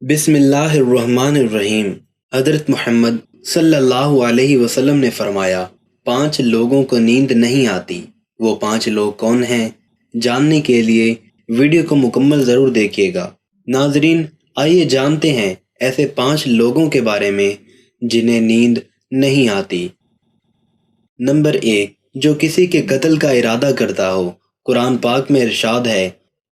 بسم اللہ الرحمن الرحیم۔ حضرت محمد صلی اللہ علیہ وسلم نے فرمایا، 5 لوگوں کو نیند نہیں آتی۔ وہ 5 لوگ کون ہیں؟ جاننے کے لیے ویڈیو کو مکمل ضرور دیکھیے گا۔ ناظرین، آئیے جانتے ہیں ایسے 5 لوگوں کے بارے میں جنہیں نیند نہیں آتی۔ نمبر 1، جو کسی کے قتل کا ارادہ کرتا ہو۔ قرآن پاک میں ارشاد ہے،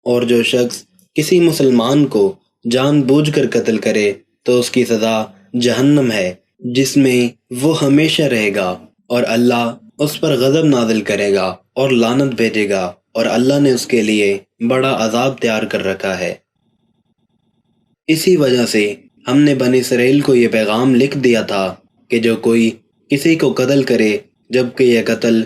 اور جو شخص کسی مسلمان کو جان بوجھ کر قتل کرے تو اس کی سزا جہنم ہے، جس میں وہ ہمیشہ رہے گا، اور اللہ اس پر غضب نازل کرے گا اور لعنت بھیجے گا، اور اللہ نے اس کے لیے بڑا عذاب تیار کر رکھا ہے۔ اسی وجہ سے ہم نے بنی اسرائیل کو یہ پیغام لکھ دیا تھا کہ جو کوئی کسی کو قتل کرے، جبکہ یہ قتل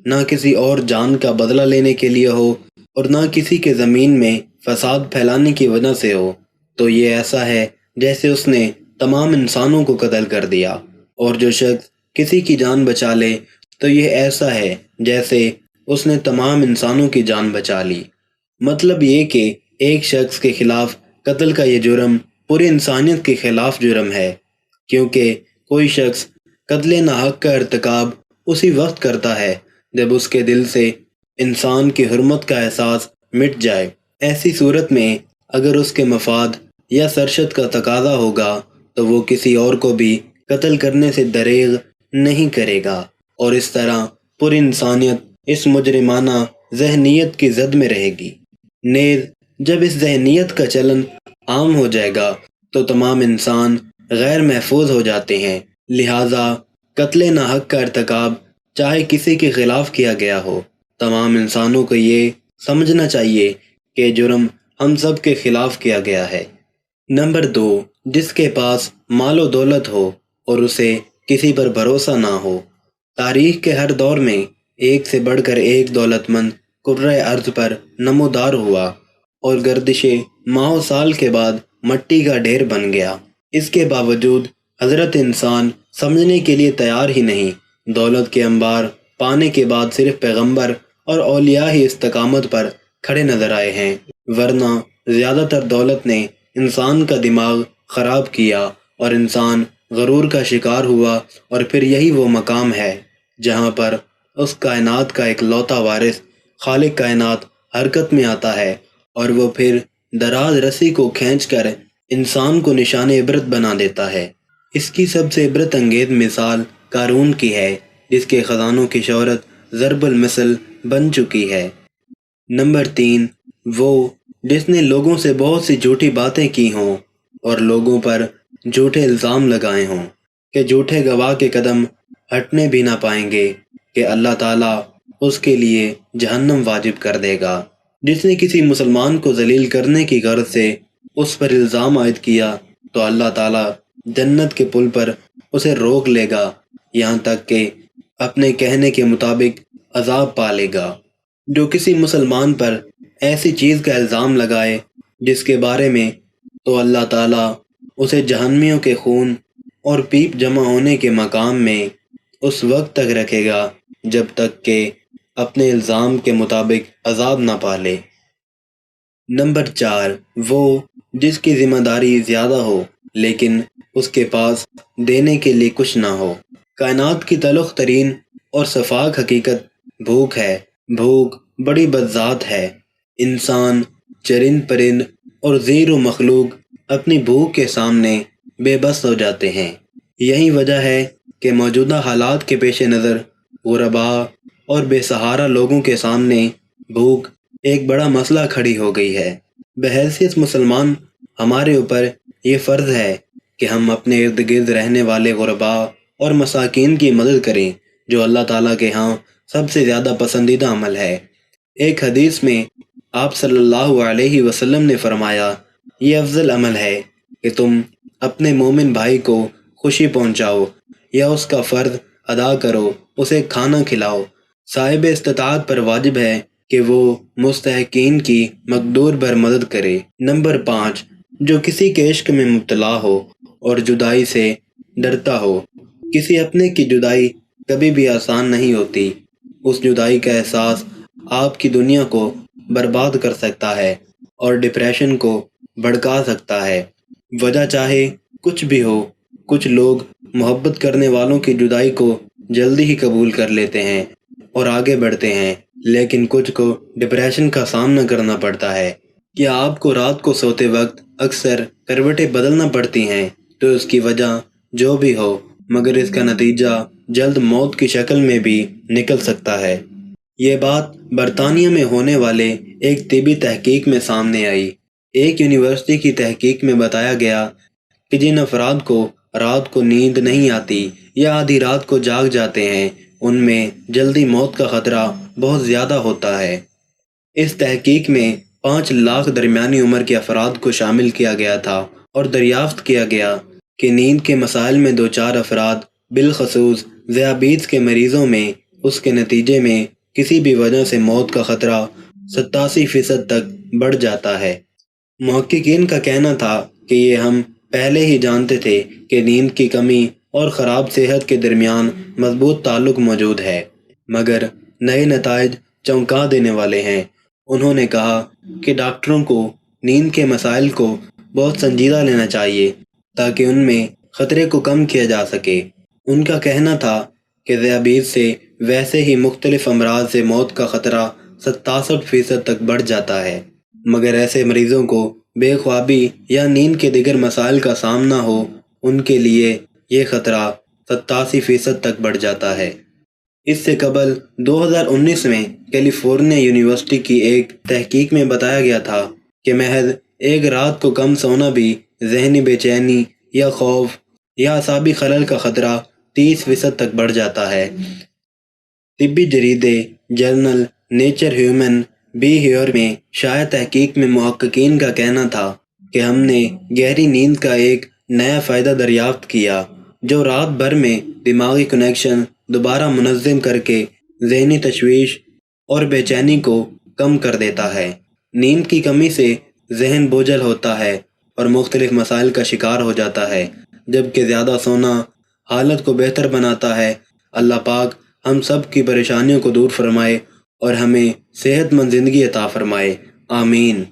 نہ کسی اور جان کا بدلہ لینے کے لیے ہو اور نہ کسی کے زمین میں فساد پھیلانے کی وجہ سے ہو، تو یہ ایسا ہے جیسے اس نے تمام انسانوں کو قتل کر دیا، اور جو شخص کسی کی جان بچا لے تو یہ ایسا ہے جیسے اس نے تمام انسانوں کی جان بچا لی۔ مطلب یہ کہ ایک شخص کے خلاف قتل کا یہ جرم پوری انسانیت کے خلاف جرم ہے، کیونکہ کوئی شخص قتل ناحق کا ارتکاب اسی وقت کرتا ہے جب اس کے دل سے انسان کی حرمت کا احساس مٹ جائے۔ ایسی صورت میں اگر اس کے مفاد یا سرشت کا تقاضا ہوگا تو وہ کسی اور کو بھی قتل کرنے سے دریغ نہیں کرے گا، اور اس طرح پوری انسانیت اس مجرمانہ ذہنیت کی زد میں رہے گی۔ نیز جب اس ذہنیت کا چلن عام ہو جائے گا تو تمام انسان غیر محفوظ ہو جاتے ہیں، لہٰذا قتل ناحق کا ارتکاب چاہے کسی کے خلاف کیا گیا ہو، تمام انسانوں کو یہ سمجھنا چاہیے کہ جرم ہم سب کے خلاف کیا گیا ہے۔ نمبر 2، جس کے پاس مال و دولت ہو اور اسے کسی پر بھروسہ نہ ہو۔ تاریخ کے ہر دور میں ایک سے بڑھ کر ایک دولت مند کرۂ ارض پر نمودار ہوا اور گردش ماہ و سال کے بعد مٹی کا ڈھیر بن گیا۔ اس کے باوجود حضرت انسان سمجھنے کے لیے تیار ہی نہیں۔ دولت کے انبار پانے کے بعد صرف پیغمبر اور اولیاء ہی استقامت پر کھڑے نظر آئے ہیں، ورنہ زیادہ تر دولت نے انسان کا دماغ خراب کیا اور انسان غرور کا شکار ہوا، اور پھر یہی وہ مقام ہے جہاں پر اس کائنات کا اکلوتا وارث خالق کائنات حرکت میں آتا ہے، اور وہ پھر دراز رسی کو کھینچ کر انسان کو نشان عبرت بنا دیتا ہے۔ اس کی سب سے عبرت انگیز مثال قارون کی ہے، جس کے خزانوں کی شہرت ضرب المثل بن چکی ہے۔ نمبر 3، وہ جس نے لوگوں سے بہت سی جھوٹی باتیں کی ہوں اور لوگوں پر جھوٹے الزام لگائے ہوں کہ جھوٹے گواہ کے قدم ہٹنے بھی نہ پائیں گے کہ اللہ تعالیٰ اس کے لیے جہنم واجب کر دے گا۔ جس نے کسی مسلمان کو ذلیل کرنے کی غرض سے اس پر الزام عائد کیا تو اللہ تعالیٰ جنت کے پل پر اسے روک لے گا، یہاں تک کہ اپنے کہنے کے مطابق عذاب پالے گا۔ جو کسی مسلمان پر ایسی چیز کا الزام لگائے جس کے بارے میں تو اللہ تعالیٰ اسے جہنمیوں کے خون اور پیپ جمع ہونے کے مقام میں اس وقت تک رکھے گا جب تک کہ اپنے الزام کے مطابق عذاب نہ پالے۔ نمبر 4، وہ جس کی ذمہ داری زیادہ ہو لیکن اس کے پاس دینے کے لیے کچھ نہ ہو۔ کائنات کی تلخ ترین اور شفاف حقیقت بھوک ہے۔ بھوک بڑی بدذات ہے۔ انسان، چرند پرند اور زیر و مخلوق اپنی بھوک کے سامنے بے بس ہو جاتے ہیں۔ یہی وجہ ہے کہ موجودہ حالات کے پیش نظر غرباء اور بے سہارا لوگوں کے سامنے بھوک ایک بڑا مسئلہ کھڑی ہو گئی ہے۔ بحیثیت مسلمان ہمارے اوپر یہ فرض ہے کہ ہم اپنے ارد گرد رہنے والے غرباء اور مساکین کی مدد کریں، جو اللہ تعالیٰ کے ہاں سب سے زیادہ پسندیدہ عمل ہے۔ ایک حدیث میں آپ صلی اللہ علیہ وسلم نے فرمایا، یہ افضل عمل ہے کہ تم اپنے مومن بھائی کو خوشی پہنچاؤ یا اس کا فرض ادا کرو، اسے کھانا کھلاؤ۔ صاحب استطاعت پر واجب ہے کہ وہ مستحقین کی مقدور بھر مدد کرے۔ نمبر 5، جو کسی کے عشق میں مبتلا ہو اور جدائی سے ڈرتا ہو۔ کسی اپنے کی جدائی کبھی بھی آسان نہیں ہوتی۔ اس جدائی کا احساس آپ کی دنیا کو برباد کر سکتا ہے اور ڈپریشن کو بھڑکا سکتا ہے۔ وجہ چاہے کچھ بھی ہو، کچھ لوگ محبت کرنے والوں کی جدائی کو جلدی ہی قبول کر لیتے ہیں اور آگے بڑھتے ہیں، لیکن کچھ کو ڈپریشن کا سامنا کرنا پڑتا ہے۔ کیا آپ کو رات کو سوتے وقت اکثر کروٹیں بدلنا پڑتی ہیں؟ تو اس کی وجہ جو بھی ہو، مگر اس کا نتیجہ جلد موت کی شکل میں بھی نکل سکتا ہے۔ یہ بات برطانیہ میں ہونے والے ایک طبی تحقیق میں سامنے آئی۔ ایک یونیورسٹی کی تحقیق میں بتایا گیا کہ جن افراد کو رات کو نیند نہیں آتی یا آدھی رات کو جاگ جاتے ہیں، ان میں جلدی موت کا خطرہ بہت زیادہ ہوتا ہے۔ اس تحقیق میں 5 لاکھ درمیانی عمر کے افراد کو شامل کیا گیا تھا اور دریافت کیا گیا کہ نیند کے مسائل میں دوچار افراد، بالخصوص ذیابیطس کے مریضوں میں، اس کے نتیجے میں کسی بھی وجہ سے موت کا خطرہ 87% تک بڑھ جاتا ہے۔ محققین کا کہنا تھا کہ یہ ہم پہلے ہی جانتے تھے کہ نیند کی کمی اور خراب صحت کے درمیان مضبوط تعلق موجود ہے، مگر نئے نتائج چونکا دینے والے ہیں۔ انہوں نے کہا کہ ڈاکٹروں کو نیند کے مسائل کو بہت سنجیدہ لینا چاہیے تاکہ ان میں خطرے کو کم کیا جا سکے۔ ان کا کہنا تھا کہ ذیابیطس سے ویسے ہی مختلف امراض سے موت کا خطرہ 67% تک بڑھ جاتا ہے، مگر ایسے مریضوں کو بے خوابی یا نیند کے دیگر مسائل کا سامنا ہو، ان کے لیے یہ خطرہ 87% تک بڑھ جاتا ہے۔ اس سے قبل 2019 میں کیلیفورنیا یونیورسٹی کی ایک تحقیق میں بتایا گیا تھا کہ محض ایک رات کو کم سونا بھی ذہنی بے چینی یا خوف یا اعصابی خلل کا خطرہ 30% تک بڑھ جاتا ہے۔ طبی جریدے جرنل نیچر ہیومن بیہیویئر میں شائع تحقیق میں محققین کا کہنا تھا کہ ہم نے گہری نیند کا ایک نیا فائدہ دریافت کیا جو رات بھر میں دماغی کنیکشن دوبارہ منظم کر کے ذہنی تشویش اور بے چینی کو کم کر دیتا ہے۔ نیند کی کمی سے ذہن بوجھل ہوتا ہے اور مختلف مسائل کا شکار ہو جاتا ہے، جبکہ زیادہ سونا حالت کو بہتر بناتا ہے۔ اللہ پاک ہم سب کی پریشانیوں کو دور فرمائے اور ہمیں صحت مند زندگی عطا فرمائے، آمین۔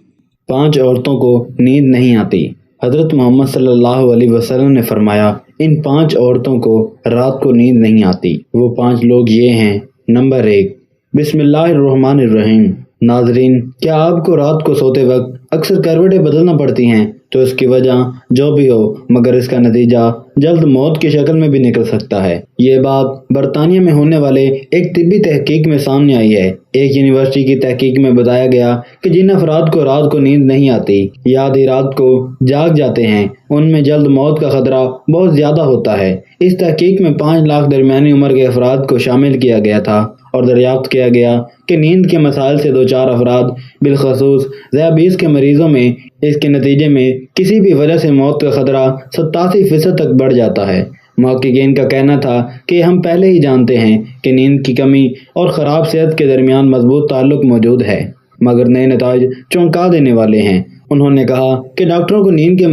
5 عورتوں کو نیند نہیں آتی۔ حضرت محمد صلی اللہ علیہ وسلم نے فرمایا، ان 5 عورتوں کو رات کو نیند نہیں آتی۔ وہ 5 لوگ یہ ہیں۔ نمبر 1، بسم اللہ الرحمن الرحیم۔ ناظرین، کیا آپ کو رات کو سوتے وقت اکثر کروٹیں بدلنا پڑتی ہیں؟ تو اس کی وجہ جو بھی ہو، مگر اس کا نتیجہ جلد موت کی شکل میں بھی نکل سکتا ہے۔ یہ بات برطانیہ میں ہونے والے ایک طبی تحقیق میں سامنے آئی ہے۔ ایک یونیورسٹی کی تحقیق میں بتایا گیا کہ جن افراد کو رات کو نیند نہیں آتی یا آدھی رات کو جاگ جاتے ہیں، ان میں جلد موت کا خطرہ بہت زیادہ ہوتا ہے۔ اس تحقیق میں 5 لاکھ درمیانی عمر کے افراد کو شامل کیا گیا تھا اور دریافت کیا گیا کہ نیند کے مسائل سے دوچار افراد، بالخصوص ذیابیطس کے مریضوں میں، اس کے نتیجے میں کسی بھی وجہ سے موت کا خطرہ 87% تک بڑھ جاتا ہے۔ محققین کا کہنا تھا کہ ہم پہلے ہی جانتے ہیں کہ نیند کی کمی اور خراب صحت کے درمیان مضبوط تعلق موجود ہے، مگر نئے نتائج چونکا دینے والے ہیں۔ انہوں نے کہا کہ ڈاکٹروں کو نیند کے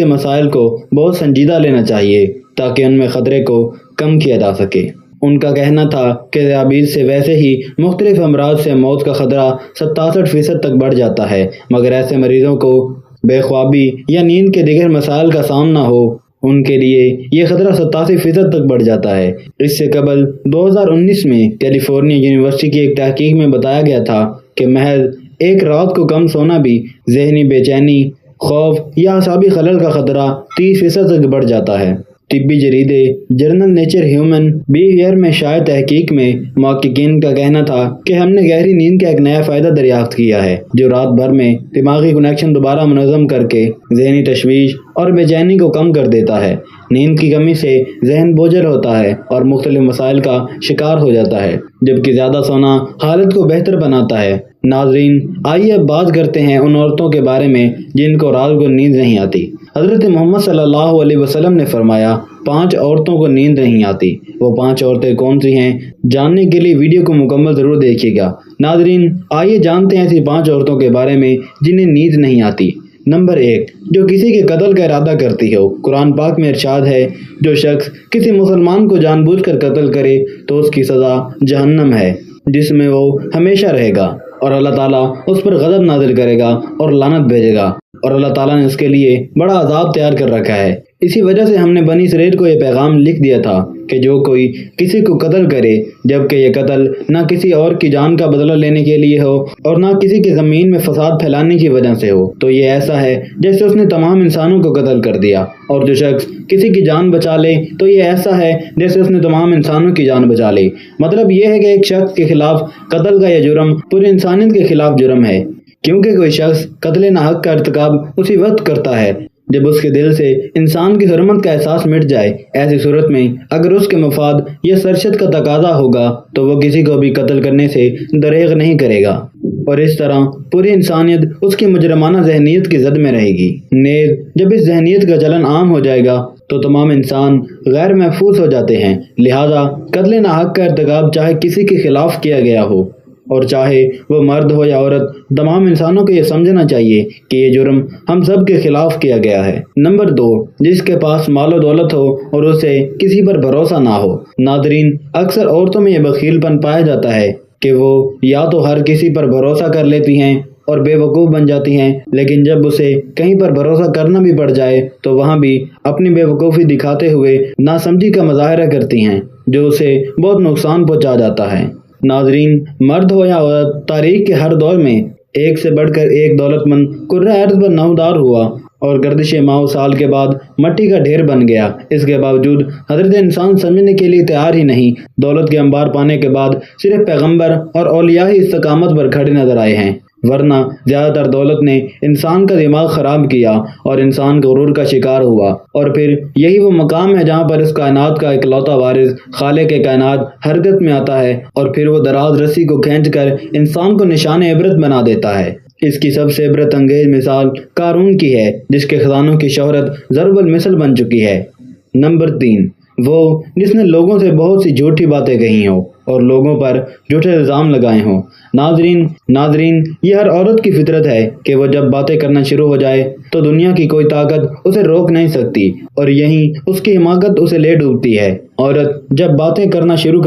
مسائل کو بہت سنجیدہ لینا چاہیے تاکہ ان میں خطرے کو کم کیا جا سکے۔ ان کا کہنا تھا کہ ذیابیطس سے ویسے ہی مختلف امراض سے موت کا خطرہ 67% تک بڑھ جاتا ہے، مگر ایسے مریضوں کو بے خوابی یا نیند کے دیگر مسائل کا سامنا ہو، ان کے لیے یہ خطرہ 87% تک بڑھ جاتا ہے۔ اس سے قبل 2019 میں کیلیفورنیا یونیورسٹی کی ایک تحقیق میں بتایا گیا تھا کہ محض ایک رات کو کم سونا بھی ذہنی بے چینی، خوف یا اعصابی خلل کا خطرہ 30% تک بڑھ جاتا ہے۔ طبی جریدے جرنل نیچر ہیومن بیہیویئر میں شائع تحقیق میں محققین کا کہنا تھا کہ ہم نے گہری نیند کا ایک نیا فائدہ دریافت کیا ہے جو رات بھر میں دماغی کنیکشن دوبارہ منظم کر کے ذہنی تشویش اور بے چینی کو کم کر دیتا ہے۔ نیند کی کمی سے ذہن بوجھل ہوتا ہے اور مختلف مسائل کا شکار ہو جاتا ہے، جبکہ زیادہ سونا حالت کو بہتر بناتا ہے۔ ناظرین، آئیے اب بات کرتے ہیں ان عورتوں کے بارے میں جن کو رات کو نیند نہیں آتی۔ حضرت محمد صلی اللہ علیہ وسلم نے فرمایا، 5 عورتوں کو نیند نہیں آتی۔ وہ 5 عورتیں کون سی ہیں؟ جاننے کے لیے ویڈیو کو مکمل ضرور دیکھیے گا۔ ناظرین، آئیے جانتے ہیں ایسی 5 عورتوں کے بارے میں جنہیں نیند نہیں آتی۔ نمبر 1، جو کسی کے قتل کا ارادہ کرتی ہو۔ قرآن پاک میں ارشاد ہے، جو شخص کسی مسلمان کو جان بوجھ کر قتل کرے تو اس کی سزا جہنم ہے، جس میں وہ ہمیشہ رہے گا، اور اللہ تعالیٰ اس پر غضب نازل کرے گا اور لعنت بھیجے گا۔ اور اللہ تعالیٰ نے اس کے لیے بڑا عذاب تیار کر رکھا ہے۔ اسی وجہ سے ہم نے بنی اسرائیل کو یہ پیغام لکھ دیا تھا کہ جو کوئی کسی کو قتل کرے جبکہ یہ قتل نہ کسی اور کی جان کا بدلہ لینے کے لیے ہو اور نہ کسی کی زمین میں فساد پھیلانے کی وجہ سے ہو تو یہ ایسا ہے جیسے اس نے تمام انسانوں کو قتل کر دیا، اور جو شخص کسی کی جان بچا لے تو یہ ایسا ہے جیسے اس نے تمام انسانوں کی جان بچا لی۔ مطلب یہ ہے کہ ایک شخص کے خلاف قتل کا یہ جرم پوری انسانیت کے خلاف جرم ہے، کیونکہ کوئی شخص قتل ناحق کا ارتکاب اسی وقت کرتا ہے جب اس کے دل سے انسان کی حرمت کا احساس مٹ جائے۔ ایسی صورت میں اگر اس کے مفاد یا سرشت کا تقاضا ہوگا تو وہ کسی کو بھی قتل کرنے سے دریغ نہیں کرے گا، اور اس طرح پوری انسانیت اس کی مجرمانہ ذہنیت کی زد میں رہے گی۔ نیز جب اس ذہنیت کا چلن عام ہو جائے گا تو تمام انسان غیر محفوظ ہو جاتے ہیں، لہذا قتل ناحق کا ارتکاب چاہے کسی کے خلاف کیا گیا ہو اور چاہے وہ مرد ہو یا عورت، تمام انسانوں کو یہ سمجھنا چاہیے کہ یہ جرم ہم سب کے خلاف کیا گیا ہے۔ نمبر 2، جس کے پاس مال و دولت ہو اور اسے کسی پر بھروسہ نہ ہو۔ ناظرین، اکثر عورتوں میں یہ بخیل پن پایا جاتا ہے کہ وہ یا تو ہر کسی پر بھروسہ کر لیتی ہیں اور بے وقوف بن جاتی ہیں، لیکن جب اسے کہیں پر بھروسہ کرنا بھی پڑ جائے تو وہاں بھی اپنی بے وقوفی دکھاتے ہوئے ناسمجھی کا مظاہرہ کرتی ہیں، جو اسے بہت نقصان پہنچا جاتا ہے۔ ناظرین، مرد ہو یا عورت، تاریخ کے ہر دور میں ایک سے بڑھ کر ایک دولت مند کرۂ ارض پر نمودار ہوا اور گردش ماہ سال کے بعد مٹی کا ڈھیر بن گیا۔ اس کے باوجود حضرت انسان سمجھنے کے لیے تیار ہی نہیں۔ دولت کے انبار پانے کے بعد صرف پیغمبر اور اولیاء ہی استقامت پر کھڑے نظر آئے ہیں، ورنہ زیادہ تر دولت نے انسان کا دماغ خراب کیا اور انسان غرور کا شکار ہوا، اور پھر یہی وہ مقام ہے جہاں پر اس کائنات کا اکلوتا وارث خالق کائنات حرکت میں آتا ہے اور پھر وہ دراز رسی کو کھینچ کر انسان کو نشان عبرت بنا دیتا ہے۔ اس کی سب سے عبرت انگیز مثال قارون کی ہے، جس کے خزانوں کی شہرت ضرب المثل بن چکی ہے۔ نمبر 3، وہ جس نے لوگوں سے بہت سی جھوٹی باتیں کہی ہوں اور لوگوں پر جھوٹے الزام لگائے ہوں۔ ناظرین، یہ ہر عورت کی فطرت ہے کہ وہ جب باتیں کرنا شروع ہو جائے تو دنیا کی کوئی طاقت اسے روک نہیں سکتی، اور یہیں اس کی حماقت اسے لے ڈوبتی ہے۔ عورت جب باتیں کرنا شروع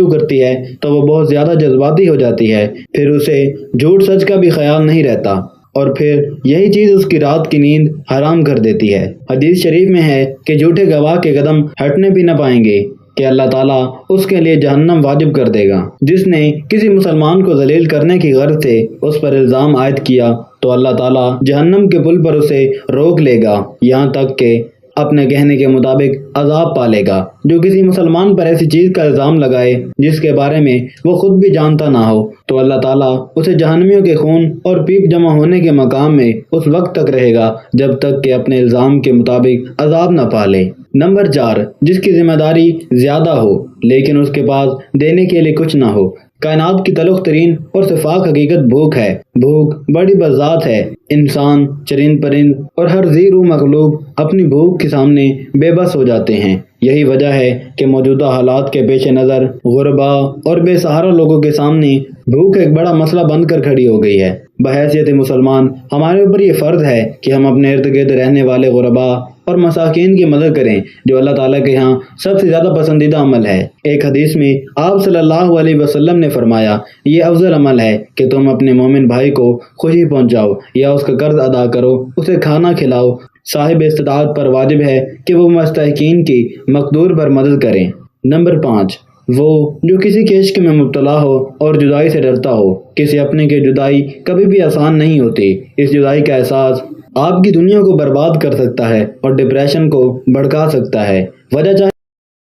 کرتی ہے تو وہ بہت زیادہ جذباتی ہو جاتی ہے، پھر اسے جھوٹ سچ کا بھی خیال نہیں رہتا، اور پھر یہی چیز اس کی رات کی نیند حرام کر دیتی ہے۔ حدیث شریف میں ہے کہ جھوٹے گواہ کے قدم ہٹنے بھی نہ پائیں گے کہ اللہ تعالیٰ اس کے لیے جہنم واجب کر دے گا۔ جس نے کسی مسلمان کو ذلیل کرنے کی غرض سے اس پر الزام عائد کیا تو اللہ تعالیٰ جہنم کے پل پر اسے روک لے گا، یہاں تک کہ اپنے کہنے کے مطابق عذاب پالے گا۔ جو کسی مسلمان پر ایسی چیز کا الزام لگائے جس کے بارے میں وہ خود بھی جانتا نہ ہو تو اللہ تعالیٰ اسے جہنمیوں کے خون اور پیپ جمع ہونے کے مقام میں اس وقت تک رہے گا جب تک کہ اپنے الزام کے مطابق عذاب نہ پالے۔ نمبر 4، جس کی ذمہ داری زیادہ ہو لیکن اس کے پاس دینے کے لیے کچھ نہ ہو۔ کائنات کی تلخ ترین اور شفاف حقیقت بھوک ہے۔ بھوک بڑی بذات ہے۔ انسان، چرند پرند اور ہر ذی روح مخلوق اپنی بھوک کے سامنے بے بس ہو جاتے ہیں۔ یہی وجہ ہے کہ موجودہ حالات کے پیش نظر غربا اور بے سہارا لوگوں کے سامنے بھوک ایک بڑا مسئلہ بن کر کھڑی ہو گئی ہے۔ بحیثیت مسلمان ہمارے اوپر یہ فرض ہے کہ ہم اپنے ارد گرد رہنے والے غربا اور مساکین کی مدد کریں، جو اللہ تعالیٰ کے ہاں سب سے زیادہ پسندیدہ عمل ہے۔ ایک حدیث میں آپ صلی اللہ علیہ وسلم نے فرمایا، یہ افضل عمل ہے کہ تم اپنے مومن بھائی کو خوشی پہنچاؤ یا اس کا قرض ادا کرو، اسے کھانا کھلاؤ۔ صاحب استطاعت پر واجب ہے کہ وہ مستحقین کی مقدور پر مدد کریں۔ نمبر 5، وہ جو کسی کے عشق میں مبتلا ہو اور جدائی سے ڈرتا ہو۔ کسی اپنے کی جدائی کبھی بھی آسان نہیں ہوتی۔ اس جدائی کا احساس آپ کی دنیا کو برباد کر سکتا ہے اور ڈپریشن کو بھڑکا سکتا ہے۔ وجہ چاہے